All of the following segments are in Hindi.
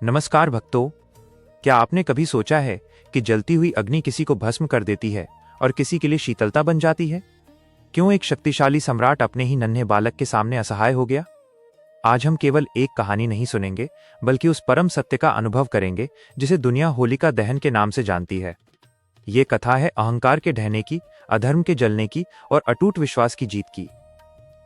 नमस्कार भक्तों, क्या आपने कभी सोचा है कि जलती हुई अग्नि किसी को भस्म कर देती है और किसी के लिए शीतलता बन जाती है? क्यों एक शक्तिशाली सम्राट अपने ही नन्हे बालक के सामने असहाय हो गया? आज हम केवल एक कहानी नहीं सुनेंगे, बल्कि उस परम सत्य का अनुभव करेंगे जिसे दुनिया होलिका दहन के नाम से जानती है। ये कथा है अहंकार के ढहने की, अधर्म के जलने की और अटूट विश्वास की जीत की।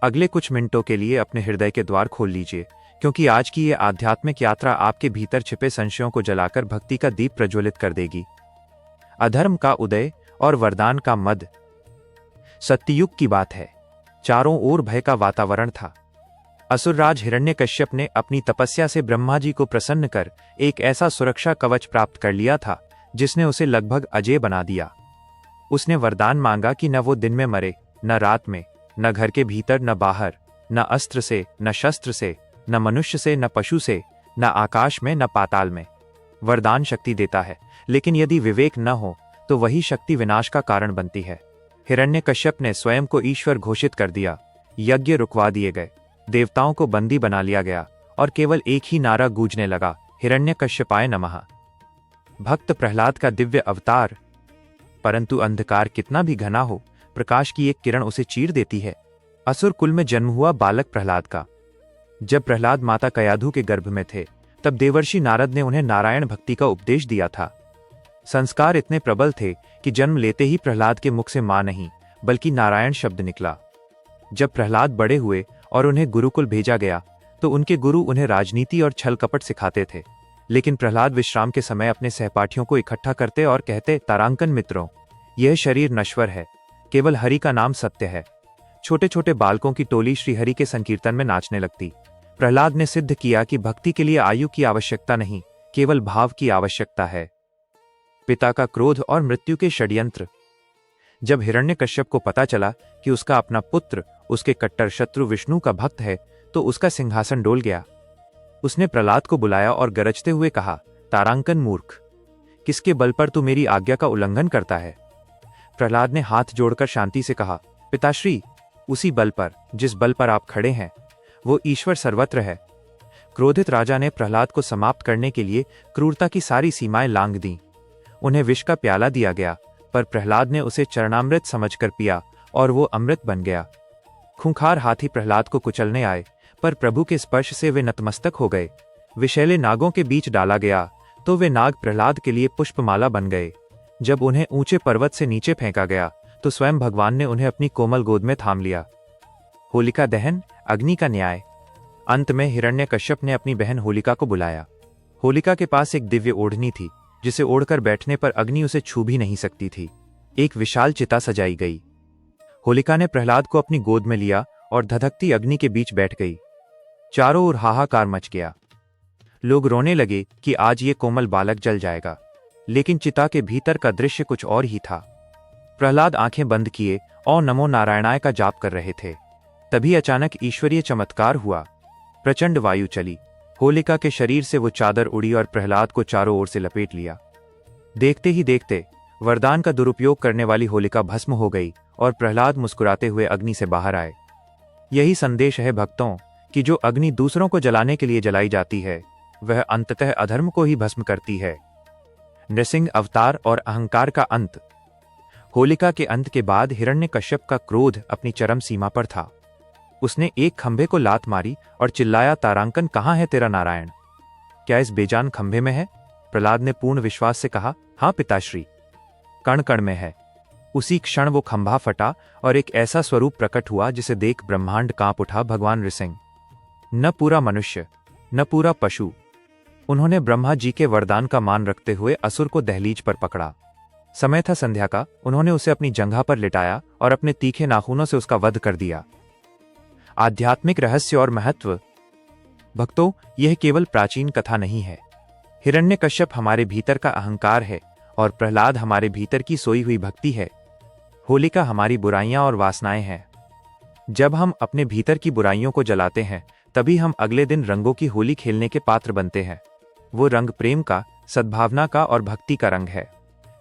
अगले कुछ मिनटों के लिए अपने हृदय के द्वार खोल लीजिए, क्योंकि आज की ये आध्यात्मिक यात्रा आपके भीतर छिपे संशयों को जलाकर भक्ति का दीप प्रज्वलित कर देगी। अधर्म का उदय और वरदान का मद। सत्ययुग की बात है। चारों ओर भय का वातावरण था। असुरराज हिरण्यकश्यप ने अपनी तपस्या से ब्रह्मा जी को प्रसन्न कर एक ऐसा सुरक्षा कवच प्राप्त कर लिया था जिसने उसे लगभग अजेय बना दिया। उसने वरदान मांगा कि न वो दिन में मरे, न रात में, न घर के भीतर, न बाहर, न अस्त्र से, न शस्त्र से, न मनुष्य से, न पशु से, न आकाश में, न पाताल में। वरदान शक्ति देता है, लेकिन यदि विवेक न हो तो वही शक्ति विनाश का कारण बनती है। हिरण्यकश्यप ने स्वयं को ईश्वर घोषित कर दिया। यज्ञ रुकवा दिए गए, देवताओं को बंदी बना लिया गया और केवल एक ही नारा गूंजने लगा, हिरण्यकश्यपाय नमः। भक्त प्रहलाद का दिव्य अवतार। परंतु अंधकार कितना भी घना हो, प्रकाश की एक किरण उसे चीर देती है। असुर कुल में जन्म हुआ बालक प्रहलाद का। जब प्रहलाद माता कयाधु के गर्भ में थे, तब देवर्षि नारद ने उन्हें नारायण भक्ति का उपदेश दिया था। संस्कार इतने प्रबल थे कि जन्म लेते ही प्रहलाद के मुख से मां नहीं, बल्कि नारायण शब्द निकला। जब प्रहलाद बड़े हुए और उन्हें गुरुकुल भेजा गया, तो उनके गुरु उन्हें राजनीति और छल कपट सिखाते थे। लेकिन प्रहलाद विश्राम के समय अपने सहपाठियों को इकट्ठा करते और कहते, तारांकन मित्रों, यह शरीर नश्वर है, केवल हरि का नाम सत्य है। छोटे छोटे बालकों की टोली श्रीहरि के संकीर्तन में नाचने लगती। प्रहलाद ने सिद्ध किया कि भक्ति के लिए आयु की आवश्यकता नहीं, केवल भाव की आवश्यकता है। पिता का क्रोध और मृत्यु के षड्यंत्र। जब हिरण्यकश्यप को पता चला कि उसका अपना पुत्र उसके कट्टर शत्रु विष्णु का भक्त है, तो उसका सिंहासन डोल गया। उसने प्रहलाद को बुलाया और गरजते हुए कहा, तारांकन मूर्ख, किसके बल पर तू मेरी आज्ञा का उल्लंघन करता है? प्रहलाद ने हाथ जोड़कर शांति से कहा, पिताश्री, उसी बल पर जिस बल पर आप खड़े हैं, वो ईश्वर सर्वत्र है। क्रोधित राजा ने प्रहलाद को समाप्त करने के लिए क्रूरता की सारी सीमाएं लांघ दी। उन्हें विष का प्याला दिया गया, पर प्रहलाद ने उसे चरणामृत समझकर पिया और वो अमृत बन गया। खूंखार हाथी प्रहलाद को कुचलने आए, पर प्रभु के स्पर्श से वे नतमस्तक हो गए। विषैले नागों के बीच डाला गया, तो वे नाग प्रहलाद के लिए पुष्पमाला बन गए। जब उन्हें ऊंचे पर्वत से नीचे फेंका गया, तो स्वयं भगवान ने उन्हें अपनी कोमल गोद में थाम लिया। होलिका दहन, अग्नि का न्याय। अंत में हिरण्यकश्यप ने अपनी बहन होलिका को बुलाया। होलिका के पास एक दिव्य ओढ़नी थी, जिसे ओढ़कर बैठने पर अग्नि उसे छू भी नहीं सकती थी। एक विशाल चिता सजाई गई। होलिका ने प्रहलाद को अपनी गोद में लिया और धधकती अग्नि के बीच बैठ गई। चारों ओर हाहाकार मच गया। लोग रोने लगे कि आज ये कोमल बालक जल जाएगा। लेकिन चिता के भीतर का दृश्य कुछ और ही था। प्रहलाद आंखें बंद किए और नमो नारायणाय का जाप कर रहे थे। तभी अचानक ईश्वरीय चमत्कार हुआ। प्रचंड वायु चली, होलिका के शरीर से वो चादर उड़ी और प्रहलाद को चारों ओर से लपेट लिया। देखते ही देखते वरदान का दुरुपयोग करने वाली होलिका भस्म हो गई और प्रहलाद मुस्कुराते हुए अग्नि से बाहर आए। यही संदेश है भक्तों, कि जो अग्नि दूसरों को जलाने के लिए जलाई जाती है, वह अंततः अधर्म को ही भस्म करती है। नृसिंह अवतार और अहंकार का अंत। होलिका के अंत के बाद हिरण्यकश्यप का क्रोध अपनी चरम सीमा पर था। उसने एक खंभे को लात मारी और चिल्लाया, तारांकन, कहाँ है तेरा नारायण? क्या इस बेजान खंभे में है? प्रहलाद ने पूर्ण विश्वास से कहा, हाँ पिताश्री, कण कण में है। उसी क्षण वो खंभा फटा और एक ऐसा स्वरूप प्रकट हुआ जिसे देख ब्रह्मांड कांप उठा। भगवान नृसिंह, न पूरा मनुष्य, न पूरा पशु। उन्होंने ब्रह्मा जी के वरदान का मान रखते हुए असुर को दहलीज पर पकड़ा। समय था संध्या का। उन्होंने उसे अपनी जंघा पर लिटाया और अपने तीखे नाखूनों से उसका वध कर दिया। आध्यात्मिक रहस्य और महत्व। भक्तों, यह केवल प्राचीन कथा नहीं है। हिरण्यकश्यप हमारे भीतर का अहंकार है और प्रहलाद हमारे भीतर की सोई हुई भक्ति है। होलिका हमारी बुराइयां और वासनाएं हैं। जब हम अपने भीतर की बुराइयों को जलाते हैं, तभी हम अगले दिन रंगों की होली खेलने के पात्र बनते हैं। वो रंग प्रेम का, सद्भावना का और भक्ति का रंग है।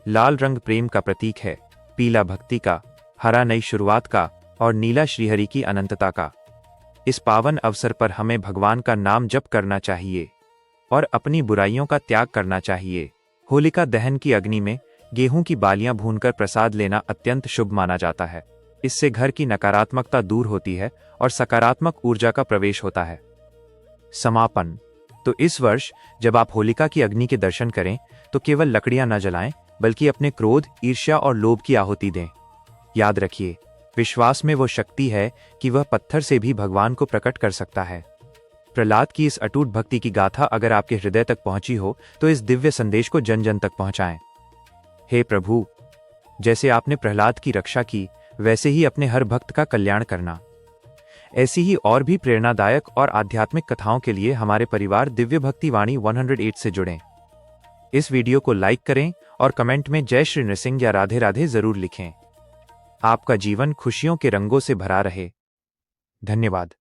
लाल रंग प्रेम का प्रतीक है, पीला भक्ति का, हरा नई शुरुआत का और नीला श्रीहरि की अनंतता का। इस पावन अवसर पर हमें भगवान का नाम जप करना चाहिए। और अपनी बुराइयों का त्याग करना चाहिए। होलिका दहन की अग्नि में गेहूं की बालियां भूनकर प्रसाद लेना अत्यंत शुभ माना जाता है। इससे घर की नकारात्मकता दूर होती है और सकारात्मक ऊर्जा का प्रवेश होता है। समापन। तो इस वर्ष जब आप होलिका की अग्नि के दर्शन करें तो केवल लकड़ियां न जलाएं, बल्कि अपने क्रोध, ईर्ष्या और लोभ की आहुति दें। याद रखिए, विश्वास में वो शक्ति है कि वह पत्थर से भी भगवान को प्रकट कर सकता है। प्रहलाद की इस अटूट भक्ति की गाथा अगर आपके हृदय तक पहुंची हो तो इस दिव्य संदेश को जन जन तक पहुंचाएं। हे प्रभु, जैसे आपने प्रहलाद की रक्षा की, वैसे ही अपने हर भक्त का कल्याण करना। ऐसी ही और भी प्रेरणादायक और आध्यात्मिक कथाओं के लिए हमारे परिवार दिव्य भक्ति वाणी 108 से जुड़ें। इस वीडियो को लाइक करें और कमेंट में जय श्री नृसिंह या राधे राधे जरूर लिखें। आपका जीवन खुशियों के रंगों से भरा रहे। धन्यवाद।